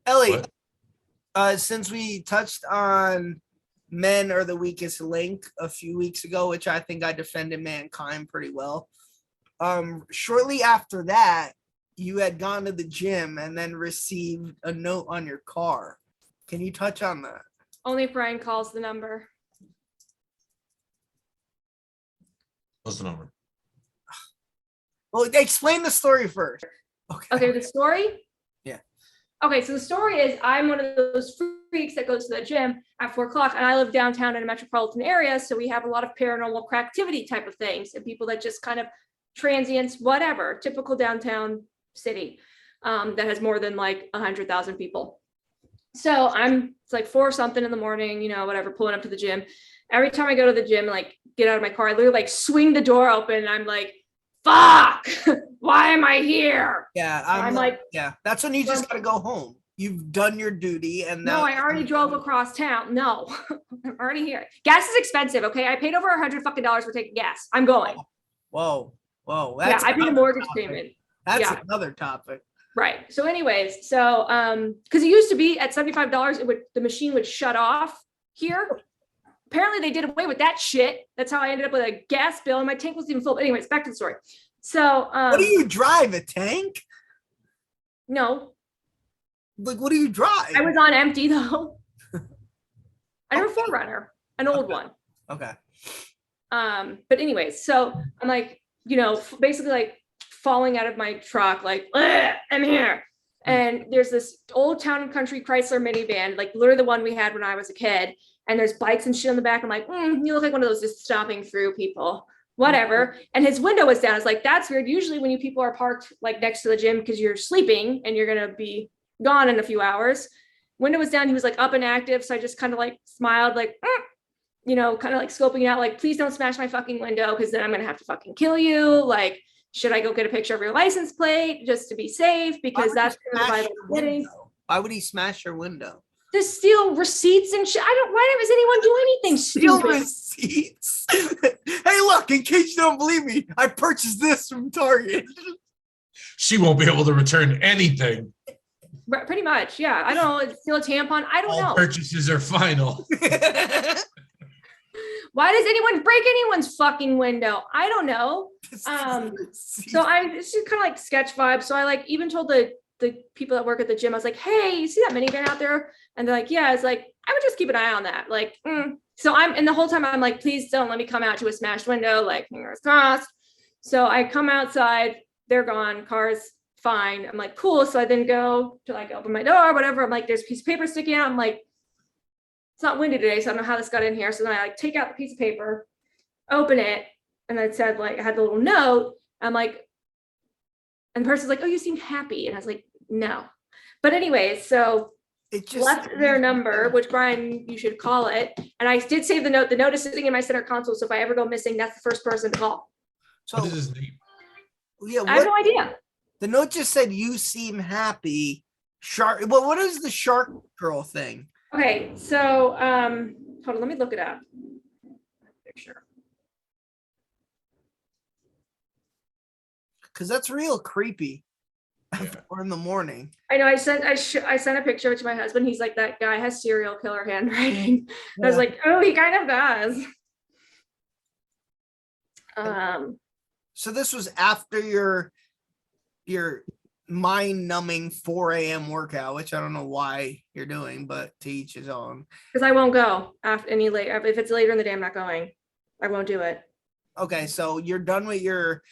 Ellie, What? since we touched on men are the weakest link a few weeks ago, which I think I defended mankind pretty well. Shortly after that, you had gone to the gym and then received a note on your car. Can you touch on that? Only if Brian calls the number. What's the number? Well, explain the story first. Okay, the story? Yeah. Okay, so the story is I'm one of those freaks that goes to the gym at 4 o'clock, and I live downtown in a metropolitan area, so we have a lot of paranormal activity type of things and people that just kind of transients, whatever, typical downtown city that has more than like 100,000 people. So it's like 4 something in the morning, whatever, pulling up to the gym. Every time I go to the gym, like get out of my car, I literally like swing the door open and I'm like, fuck, why am I here? Yeah, I'm like, yeah, that's when you just gotta go home. You've done your duty, and no, I already drove across town. No, I'm already here. Gas is expensive. Okay, I paid over $100 for taking gas. I'm going. Whoa. Yeah, I paid a mortgage payment. That's another topic. Right. So, anyways, because it used to be at $75, the machine would shut off here. Apparently they did away with that shit. That's how I ended up with a gas bill and my tank wasn't even full. But anyways, back to the story. So what do you drive? A tank? No. Like, what do you drive? I was on empty though. I have a 4Runner, an old one. Okay. But anyways, so I'm like, basically like falling out of my truck, like, I'm here. And there's this old Town and Country Chrysler minivan, like literally the one we had when I was a kid. And there's bikes and shit on the back. I'm like, you look like one of those just stopping through people, whatever. And his window was down. I was like, that's weird. Usually when people are parked like next to the gym because you're sleeping and you're going to be gone in a few hours. Window was down. He was like up and active. So I just kind of like smiled, like, kind of like scoping out, like, please don't smash my fucking window because then I'm going to have to fucking kill you. Like, should I go get a picture of your license plate just to be safe? Because that's why would he smash your window? To steal receipts and shit. Why does anyone do anything stupid? Steal receipts? Hey, look, in case you don't believe me, I purchased this from Target. She won't be able to return anything. Pretty much, yeah. I don't know. Steal a tampon. I don't know. All purchases are final. Why does anyone break anyone's fucking window? I don't know. So it's just kind of like sketch vibe. So I like even told the people that work at the gym, I was like, hey, you see that minivan out there? And they're like, yeah. I was like, I would just keep an eye on that. Like, So and the whole time I'm like, please don't let me come out to a smashed window, like fingers crossed. So I come outside, they're gone, car's fine. I'm like, cool. So I then go to like open my door, whatever. I'm like, there's a piece of paper sticking out. I'm like, it's not windy today, so I don't know how this got in here. So then I like take out the piece of paper, open it, and it said like, I had the little note. I'm like, and the person's like, oh, you seem happy. And I was like, no. But anyways, so it just left their number, which Brian, you should call it. And I did save the note. The note is sitting in my center console. So if I ever go missing, that's the first person to call. So what is his name? Yeah, I have no idea. The note just said, you seem happy. Shark. Well, what is the shark girl thing? Okay, so hold on, let me look it up. Picture. Because that's real creepy. Or in the morning. I know. I sent a picture to my husband. He's like, that guy has serial killer handwriting. Yeah. I was like, oh, he kind of does. So this was after your mind-numbing 4 a.m. workout, which I don't know why you're doing, but to each his own. Because I won't go after any later. If it's later in the day, I'm not going. I won't do it. Okay, so you're done with your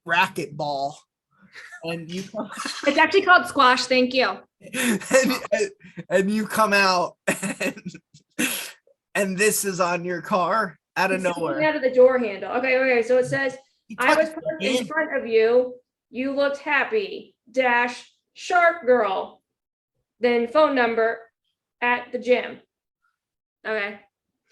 racket ball. And you it's actually called squash, thank you. And you come out and this is on your car out of nowhere. Out of the door handle. Okay. So it says, I was parked in front of you. You looked happy. - shark girl. Then phone number at the gym. Okay.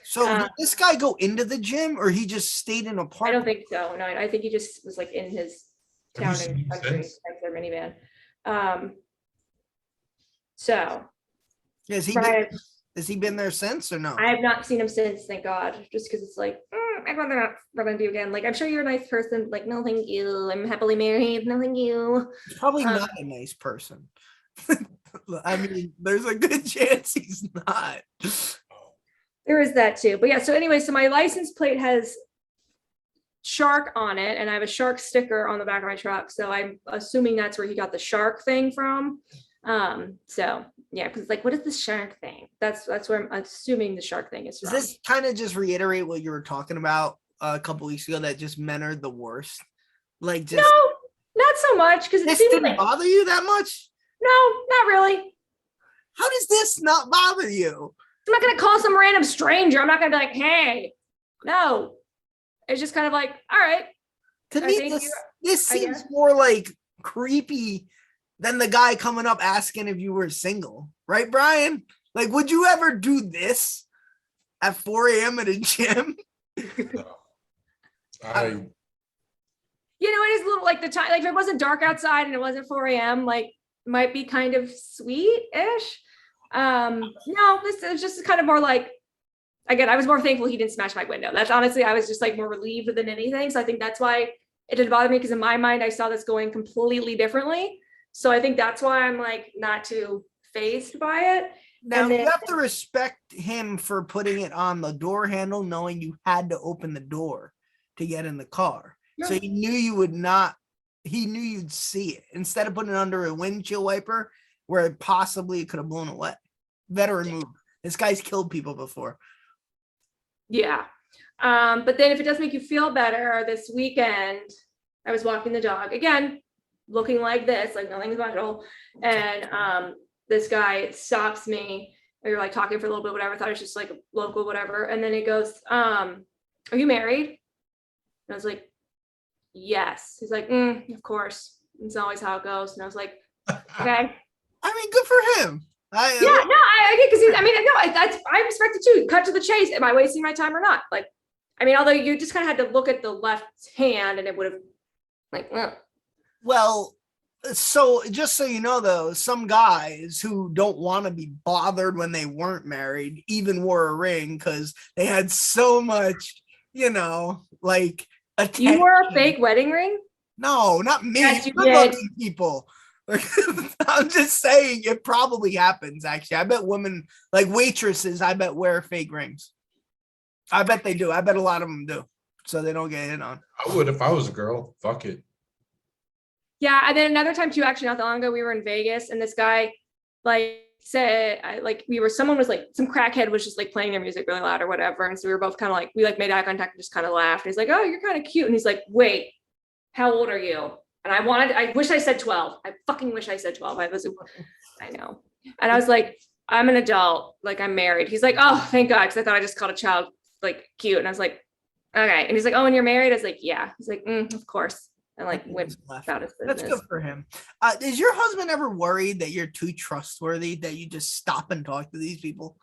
So did this guy go into the gym or he just stayed in a park? I don't think so. No, I think he just was like in his Town and Country, like their minivan. So has he been there since or no? I have not seen him since, thank God. Just because it's like, I'd rather not run into you again. Like, I'm sure you're a nice person. Like, no, thank you. I'm happily married. No, thank you. He's probably not a nice person. I mean, there's a good chance he's not. There is that too. But yeah, so anyway, so my license plate has shark on it, and I have a shark sticker on the back of my truck. So I'm assuming that's where he got the shark thing from. So yeah, because like, what is the shark thing? That's where I'm assuming the shark thing is Does from. this kind of just reiterate what you were talking about a couple weeks ago, that just men are the worst? Like, just No, not so much, because it this seems didn't like bother you that much? no, not really. How does this not bother you? I'm not gonna call some random stranger. I'm not gonna be like, hey, no. It's just kind of like, all right. To I me, think this I seems guess. more like creepy than the guy coming up asking if you were single, right, Brian? Like, would you ever do this at 4 a.m. at a gym? I You know, it is a little like the time, like if it wasn't dark outside and it wasn't 4 a.m., like might be kind of sweet-ish. No, this is just kind of more like, again, I was more thankful he didn't smash my window. That's honestly, I was just like more relieved than anything. So I think that's why it didn't bother me, because in my mind, I saw this going completely differently. So I think that's why I'm like not too phased by it. Now, And then, you have to respect him for putting it on the door handle, knowing you had to open the door to get in the car. So he knew you would not, he knew you'd see it instead of putting it under a windshield wiper where it possibly could have blown away. Better move. This guy's killed people before. yeah. But then if it does make you feel better, this weekend, I was walking the dog again, looking like this, like nothing special. And this guy stops me. We were like talking for a little bit, whatever. I thought it was just like a local, whatever. And then he goes, are you married? And I was like, yes. He's like, of course. It's always how it goes. And I was like, okay. I mean, good for him. Yeah, no, I get, because I mean, no, I respect it too. Cut to the chase. Am I wasting my time or not? Like, I mean, although you just kind of had to look at the left hand, and it would have, like, Well, so just so you know, though, some guys who don't want to be bothered when they weren't married even wore a ring because they had so much, like attention. You wore a fake wedding ring? No, not me. Yes, you Good did. looking people. I'm just saying it probably happens, actually. I bet women, like waitresses, I bet wear fake rings. I bet they do. I bet a lot of them do. So they don't get in on. I would if I was a girl. Fuck it. Yeah, and then another time too, actually not that long ago, we were in Vegas, and this guy like said, someone was like, some crackhead was just like playing their music really loud or whatever, and so we were both kind of like, we like made eye contact and just kind of laughed. And he's like, oh, you're kind of cute, and he's like, wait, how old are you? And I wish I said 12. I fucking wish I said 12. I know. And I was like, I'm an adult, like I'm married. He's like, oh, thank God, because I thought I just called a child like cute, and I was like, okay. And he's like, oh, and you're married? I was like, yeah. He's like, of course. And like went about his business. That's good for him. Is your husband ever worried that you're too trustworthy, that you just stop and talk to these people?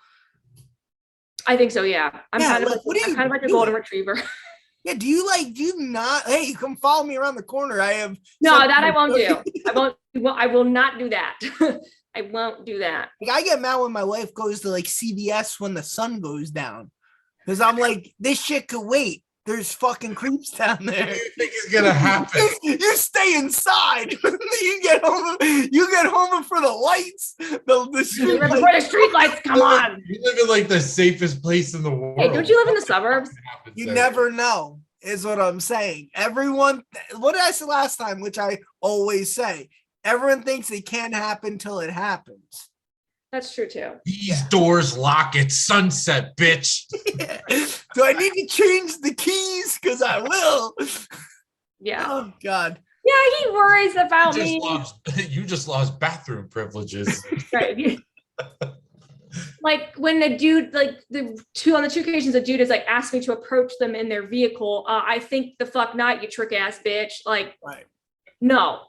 I think so. Yeah. I'm kind of like a golden retriever. Yeah. Do you not, hey, come follow me around the corner. I have. No, that I won't do. I will not do that. I won't do that. Like, I get mad when my wife goes to like CVS when the sun goes down. Because I'm like, this shit could wait. There's fucking creeps down there. What do you think is gonna happen? You stay inside. you get home for the lights. The street lights. Before the street lights come on. You live in like the safest place in the world. Hey, don't you live in the suburbs? You never know, is what I'm saying. Everyone, what did I say last time, which I always say, everyone thinks it can't happen till it happens. That's true too. These doors lock at sunset, bitch. Do I need to change the keys? Because I will. Yeah. Oh God. Yeah, he worries about me. You just lost bathroom privileges. Right. Like when the dude, like on the two occasions, a dude has like asked me to approach them in their vehicle. I think the fuck not, you trick ass bitch. Like, right. No,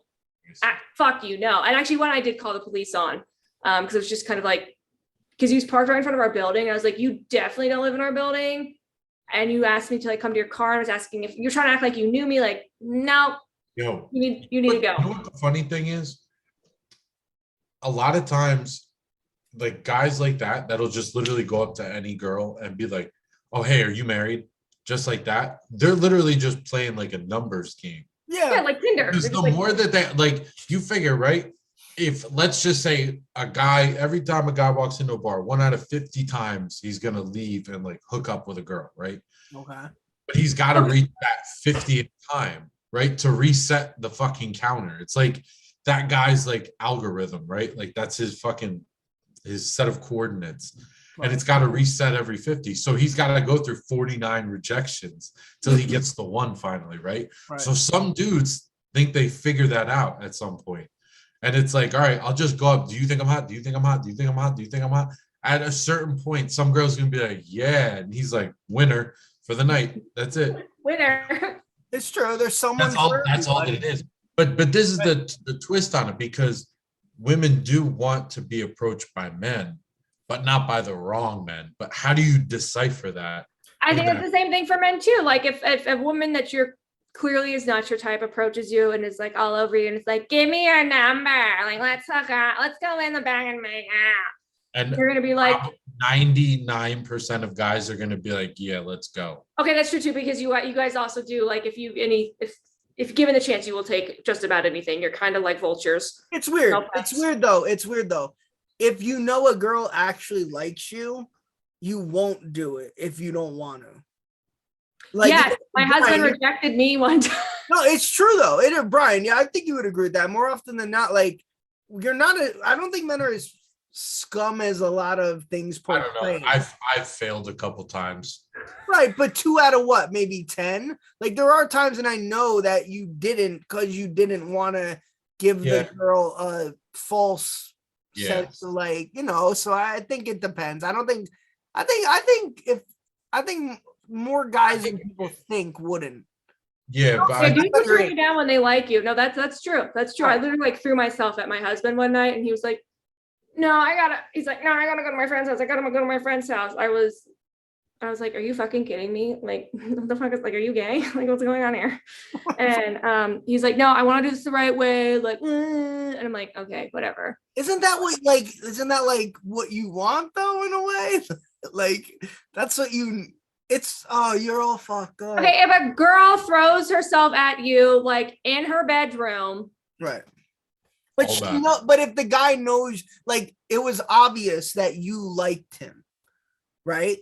fuck you, no. And actually, when I did call the police on, because it was just kind of like, because he was parked right in front of our building. And I was like, you definitely don't live in our building. And you asked me to like come to your car. And I was asking if you're trying to act like you knew me. Like, no, you need to go. You know what the funny thing is? A lot of times, like guys like that'll just literally go up to any girl and be like, oh, hey, are you married? Just like that. They're literally just playing like a numbers game. Yeah, like Tinder. Because the more that they like, you figure, right? if let's just say a guy, every time a guy walks into a bar, 1 out of 50 times he's gonna leave and like hook up with a girl, right? Okay. But he's got to reach that 50th time, right, to reset the fucking counter. It's like that guy's like algorithm, right? Like that's his fucking his set of coordinates. And it's got to reset every 50. So he's got to go through 49 rejections till he gets the one finally, right? So some dudes think they figure that out at some point. And it's like, all right, I'll just go up. Do you think I'm hot? Do you think I'm hot? Do you think I'm hot? Do you think I'm hot? At a certain point, some girl's gonna be like, yeah. And he's like, winner for the night. That's it. Winner. It's true. There's someone. That's all that it is. But this is the twist on it, because women do want to be approached by men, but not by the wrong men. But how do you decipher that? I think it's the same thing for men too. Like if a woman that you're clearly is not your type approaches you and is like all over you and it's like, give me your number, like let's hook up, let's go in the bag and make out. And you're gonna be like 99% of guys are gonna be like, yeah, let's go. Okay, that's true too, because you guys also do like if given the chance, you will take just about anything. You're kind of like vultures. It's weird. It's weird though. If you know a girl actually likes you, you won't do it if you don't want to. Like, yeah, my husband rejected me one time. No, it's true though. Brian, yeah, I think you would agree with that. More often than not, like I don't think men are as scum as a lot of things portrayed. I don't know. I've failed a couple times. Right, but 2 out of what? Maybe 10. Like there are times, and I know that you didn't because you didn't want to give the girl a false sense of like, so I think it depends. I think more guys than people think wouldn't. Yeah, but yeah, dudes will turn you down when they like you. No, that's true. That's true. I literally like threw myself at my husband one night and he was like, he's like, no, I gotta go to my friend's house. I gotta go to my friend's house. I was like, are you fucking kidding me? Like, what the fuck is like, are you gay? Like, what's going on here? And he's like, no, I want to do this the right way. Like, and I'm like, okay, whatever. Isn't that like what you want though, in a way? Like, that's what you're all fucked up. Okay, if a girl throws herself at you, like in her bedroom. Right. But but if the guy knows, like, it was obvious that you liked him, right?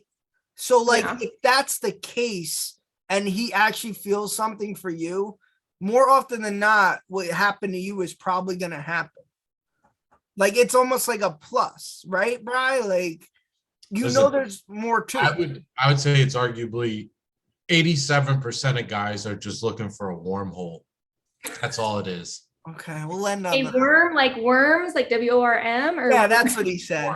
So, like, if that's the case and he actually feels something for you, more often than not, what happened to you is probably going to happen. Like, it's almost like a plus, right, Brian? Like, there's more to it. I would say it's arguably 87% of guys are just looking for a wormhole. That's all it is. Okay, we'll end on a worm, like worms, like WORM, or yeah, that's what he said.